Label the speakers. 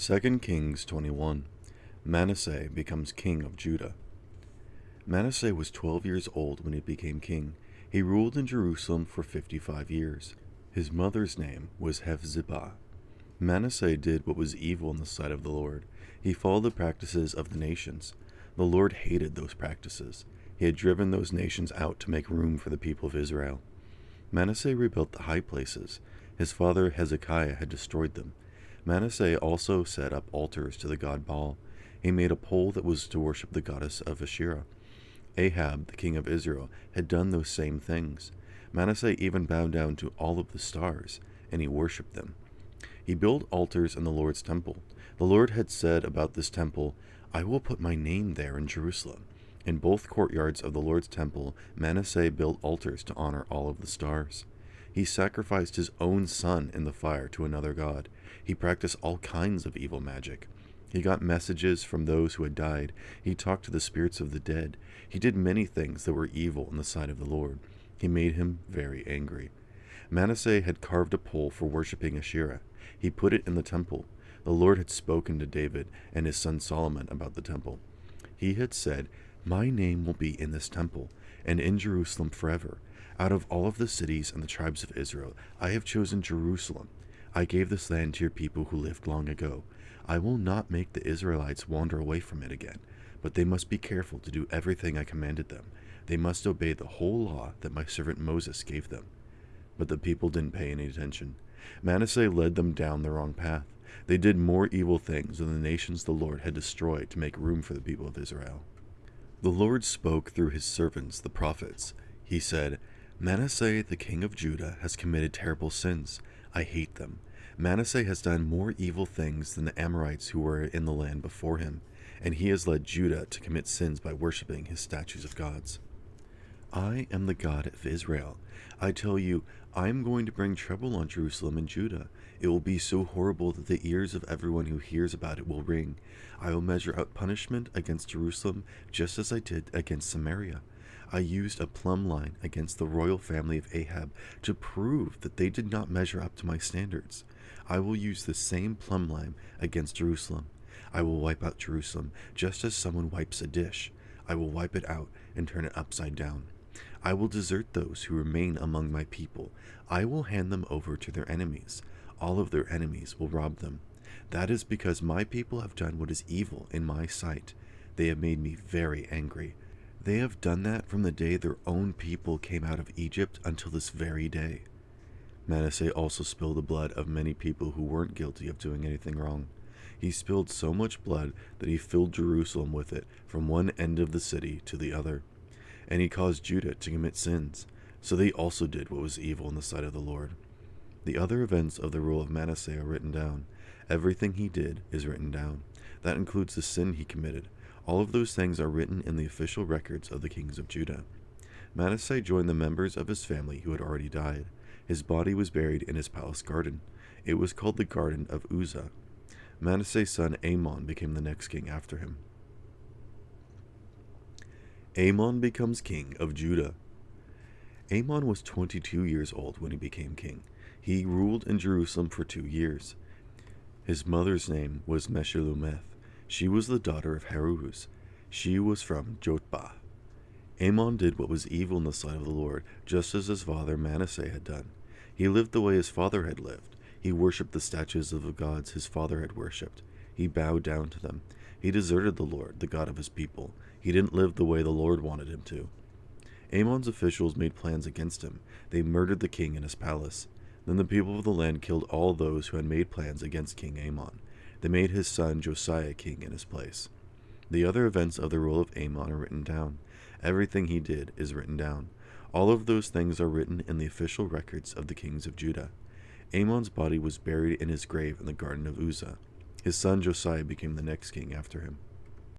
Speaker 1: 2 Kings 21. Manasseh becomes king of Judah. Manasseh was 12 years old when he became king. He ruled in Jerusalem for 55 years. His mother's name was Hephzibah. Manasseh did what was evil in the sight of the Lord. He followed the practices of the nations. The Lord hated those practices. He had driven those nations out to make room for the people of Israel. Manasseh rebuilt the high places. His father Hezekiah had destroyed them. Manasseh also set up altars to the god Baal. He made a pole that was to worship the goddess of Asherah. Ahab, the king of Israel, had done those same things. Manasseh even bowed down to all of the stars, and he worshipped them. He built altars in the Lord's temple. The Lord had said about this temple, "I will put my name there in Jerusalem." In both courtyards of the Lord's temple, Manasseh built altars to honor all of the stars. He sacrificed his own son in the fire to another god. He practiced all kinds of evil magic. He got messages from those who had died. He talked to the spirits of the dead. He did many things that were evil in the sight of the Lord. He made him very angry. Manasseh had carved a pole for worshiping Asherah. He put it in the temple. The Lord had spoken to David and his son Solomon about the temple. He had said, "My name will be in this temple and in Jerusalem forever. Out of all of the cities and the tribes of Israel, I have chosen Jerusalem. I gave this land to your people who lived long ago. I will not make the Israelites wander away from it again, but they must be careful to do everything I commanded them. They must obey the whole law that my servant Moses gave them." But the people didn't pay any attention. Manasseh led them down the wrong path. They did more evil things than the nations the Lord had destroyed to make room for the people of Israel. The Lord spoke through his servants, the prophets. He said, "Manasseh, the king of Judah, has committed terrible sins. I hate them. Manasseh has done more evil things than the Amorites who were in the land before him, and he has led Judah to commit sins by worshiping his statues of gods. I am the God of Israel. I tell you, I am going to bring trouble on Jerusalem and Judah. It will be so horrible that the ears of everyone who hears about it will ring. I will measure out punishment against Jerusalem just as I did against Samaria. I used a plumb line against the royal family of Ahab to prove that they did not measure up to my standards. I will use the same plumb line against Jerusalem. I will wipe out Jerusalem just as someone wipes a dish. I will wipe it out and turn it upside down. I will desert those who remain among my people. I will hand them over to their enemies. All of their enemies will rob them. That is because my people have done what is evil in my sight. They have made me very angry. They have done that from the day their own people came out of Egypt until this very day." Manasseh also spilled the blood of many people who weren't guilty of doing anything wrong. He spilled so much blood that he filled Jerusalem with it from one end of the city to the other. And he caused Judah to commit sins, so they also did what was evil in the sight of the Lord. The other events of the rule of Manasseh are written down. Everything he did is written down. That includes the sin he committed. All of those things are written in the official records of the kings of Judah. Manasseh joined the members of his family who had already died. His body was buried in his palace garden. It was called the Garden of Uzzah. Manasseh's son Amon became the next king after him. Amon becomes king of Judah. Amon was 22 years old when he became king. He ruled in Jerusalem for 2 years. His mother's name was Meshullemeth. She was the daughter of Haruz. She was from Jotbah. Amon did what was evil in the sight of the Lord, just as his father Manasseh had done. He lived the way his father had lived. He worshipped the statues of the gods his father had worshipped. He bowed down to them. He deserted the Lord, the God of his people. He didn't live the way the Lord wanted him to. Amon's officials made plans against him. They murdered the king in his palace. Then the people of the land killed all those who had made plans against King Amon. They made his son Josiah king in his place. The other events of the rule of Amon are written down. Everything he did is written down. All of those things are written in the official records of the kings of Judah. Amon's body was buried in his grave in the Garden of Uzzah. His son Josiah became the next king after him.